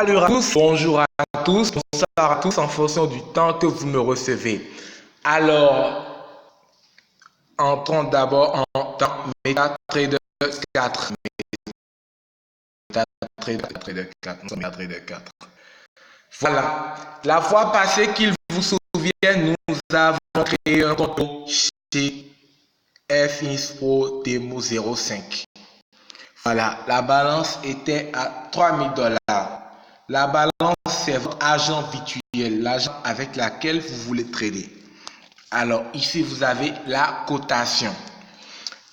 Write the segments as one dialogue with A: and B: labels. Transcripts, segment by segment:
A: Salut à tous, bonjour à tous, bonsoir à tous en fonction du temps que vous me recevez. Alors, entrons d'abord dans MetaTrader 4. MetaTrader 4, nous sommes MetaTrader 4. Voilà, la fois passée qu'il vous souvienne, nous avons créé un compte chez FINSPRO Demo 05. Voilà, la balance était à 3000 $. La balance, c'est votre argent virtuel, l'argent avec laquelle vous voulez trader. Alors, ici, vous avez la cotation.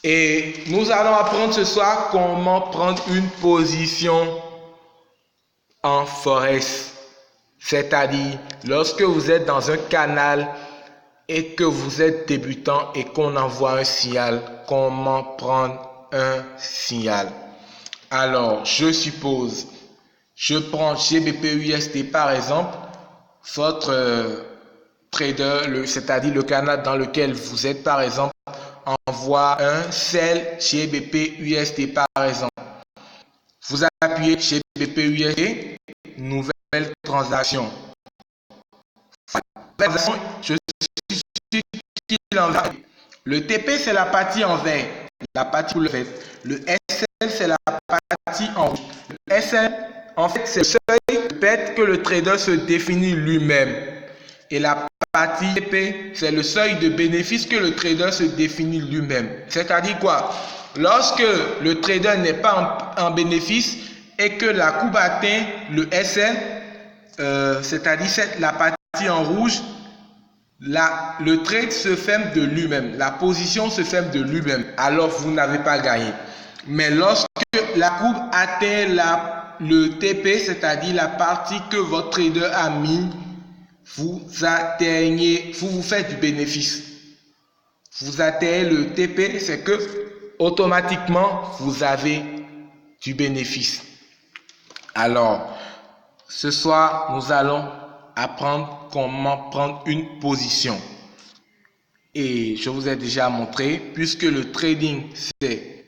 A: Et nous allons apprendre ce soir comment prendre une position en Forex. C'est-à-dire, lorsque vous êtes dans un canal et que vous êtes débutant et qu'on envoie un signal, comment prendre un signal. Alors, je suppose, je prends GBP/USD par exemple, votre trader, c'est-à-dire le canal dans lequel vous êtes par exemple, envoie un sell GBP/USD par exemple. Vous appuyez GBP/USD, nouvelle transaction. Je suis qu'il en va. Le TP, c'est la partie en vert, la partie que vous faites. Le SL, c'est la partie en rouge. Le SL, en fait, c'est le seuil de perte que le trader se définit lui-même. Et la partie TP, c'est le seuil de bénéfice que le trader se définit lui-même. C'est-à-dire quoi? Lorsque le trader n'est pas en bénéfice et que la courbe atteint le SL, c'est-à-dire la partie en rouge, le trade se ferme de lui-même, la position se ferme de lui-même, alors vous n'avez pas gagné. Mais lorsque la courbe atteint le TP, c'est-à-dire la partie que votre trader a mis, vous faites du bénéfice. Vous atteignez le TP, c'est que automatiquement vous avez du bénéfice. Alors, ce soir, nous allons apprendre comment prendre une position. Et je vous ai déjà montré, puisque le trading, c'est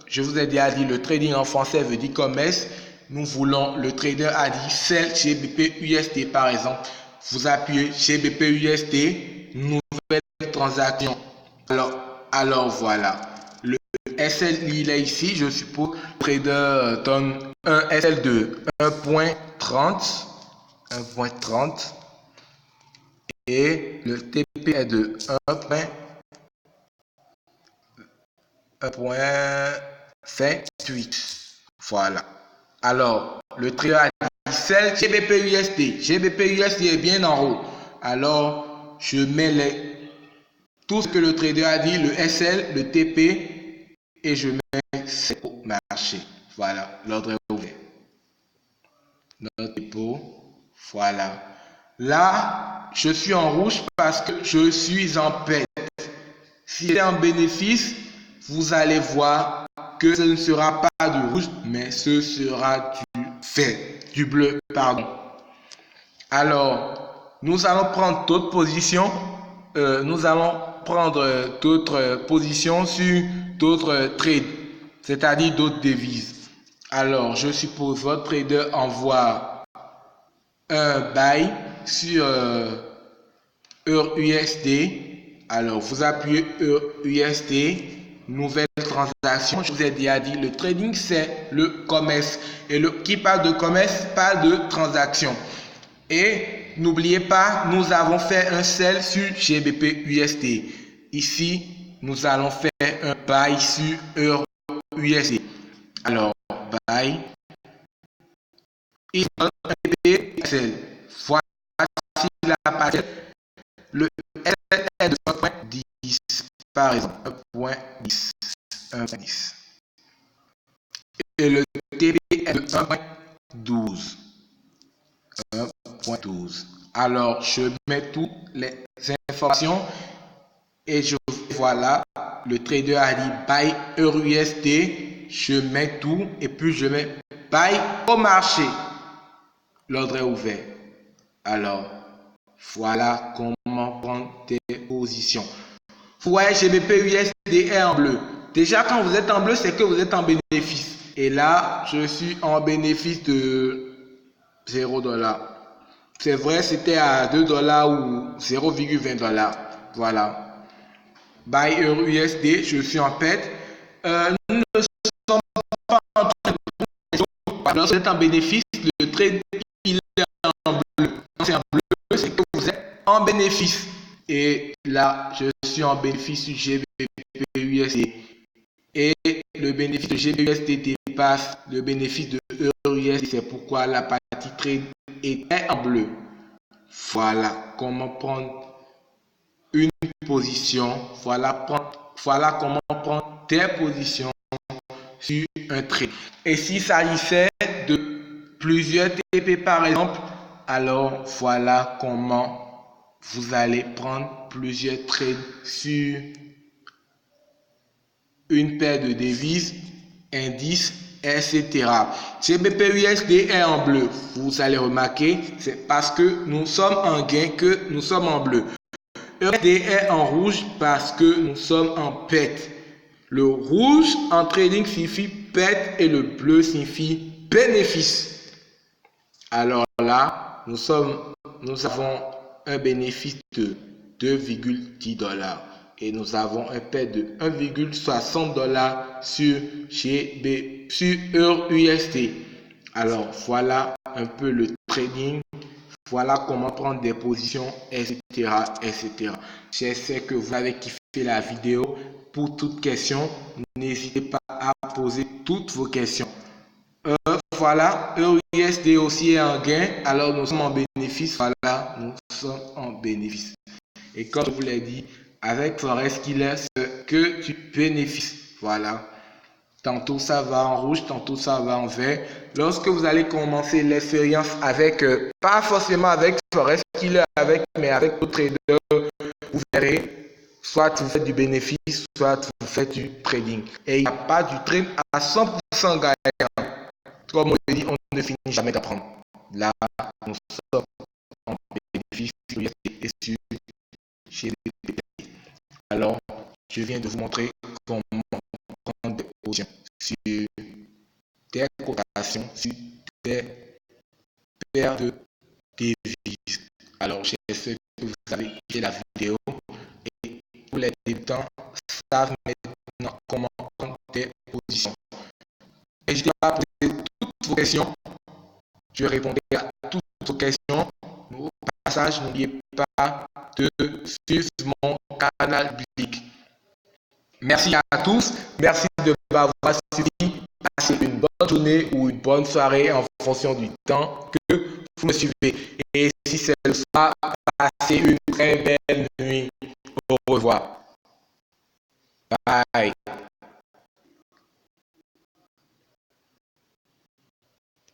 A: je vous ai déjà dit, le trading en français veut dire commerce. Nous voulons, le trader a dit sell GBP/USD par exemple. Vous appuyez GBP/USD, nouvelle transaction. Alors voilà. Le SL, il est ici, je suppose. Le trader donne un SL de 1.30. 1.30 et le TP est de 1.28. Voilà. Alors, le trader a dit sell GBP/USD. GBP/USD est bien en haut. Alors, je mets tout ce que le trader a dit, le SL, le TP, et je mets c'est au marché. Voilà, l'ordre est ouvert. Notre dépôt, voilà. Là, je suis en rouge parce que je suis en perte. Si c'est en bénéfice, vous allez voir que ce ne sera pas du rouge, mais ce sera du bleu, pardon. Alors, nous allons prendre d'autres positions. Nous allons prendre d'autres positions sur d'autres trades, c'est-à-dire d'autres devises. Alors, je suppose votre trader envoie un buy sur EURUSD. Alors, vous appuyez EURUSD, nouvelle transaction. Je vous ai déjà dit, le trading, c'est le commerce. Et qui parle de commerce parle de transaction. Et n'oubliez pas, nous avons fait un sell sur GBP/USD. Ici, nous allons faire un buy sur EURUSD. Alors, buy. Et voici la partie. Le L est de 1.10 par exemple. 1.10. 1.10. Et le TB est de 1.12. 1.12. Alors, je mets toutes les informations et voilà, le trader a dit buy EURUSD. Je mets tout et puis je mets buy au marché. L'ordre est ouvert. Alors, voilà comment prendre tes positions. Vous voyez, GBP/USD est en bleu. Déjà, quand vous êtes en bleu, c'est que vous êtes en bénéfice. Et là, je suis en bénéfice de 0 $. C'est vrai, c'était à 2 $ ou 0,20 $. Voilà. Buy Euro USD, je suis en perte. Nous ne sommes pas en train de... Lorsque vous êtes en bénéfice, le trade il est en bleu. Quand c'est en bleu, c'est que vous êtes en bénéfice. Et là, je suis en bénéfice du GBP USD. Et le bénéfice de GBP USD dépasse le bénéfice de Euro USD. C'est pourquoi la partie trade était en bleu. Voilà comment prendre une position. Voilà comment prendre des positions sur un trade. Et s'il s'agissait de plusieurs TP par exemple, alors voilà comment vous allez prendre plusieurs trades sur une paire de devises, indices, etc. GBP USD est en bleu. Vous allez remarquer, c'est parce que nous sommes en gain que nous sommes en bleu. USD est en rouge parce que nous sommes en perte. Le rouge en trading signifie perte et le bleu signifie bénéfice. Alors là, nous avons un bénéfice de 2,10 $ et nous avons un perte de 1,60 $ sur Euro USD. Alors voilà un peu le trading. Voilà comment prendre des positions, etc., etc. J'espère que vous avez kiffé la vidéo. Pour toute question, n'hésitez pas à poser toutes vos questions. Voilà, EURUSD aussi est en gain, alors nous sommes en bénéfice. Voilà, nous sommes en bénéfice. Et comme je vous l'ai dit, avec Forex Killer, c'est que tu bénéficies. Voilà. Tantôt ça va en rouge, tantôt ça va en vert. Lorsque vous allez commencer l'expérience avec, pas forcément avec Forex Killer, mais avec d'autres traders, vous verrez, soit vous faites du bénéfice, soit vous faites du trading. Et il n'y a pas du trade à 100% gagnant. Comme on dit, on ne finit jamais d'apprendre. Là, nous sommes en bénéfice et sur chez les pays. Alors, je viens de vous montrer comment prendre des positions sur des cotations, sur des paires de devises. Alors, j'espère que vous avez kiffé la vidéo et tous les débutants savent maintenant comment prendre des positions. N'hésitez pas à poser toutes vos questions. Je répondrai à toutes vos questions. Au passage, n'oubliez pas de suivre mon canal public. Merci à tous. Merci de m'avoir suivi. Passez une bonne journée ou une bonne soirée en fonction du temps que vous me suivez. Et si c'est le soir, passez une très belle nuit. Au revoir. Bye.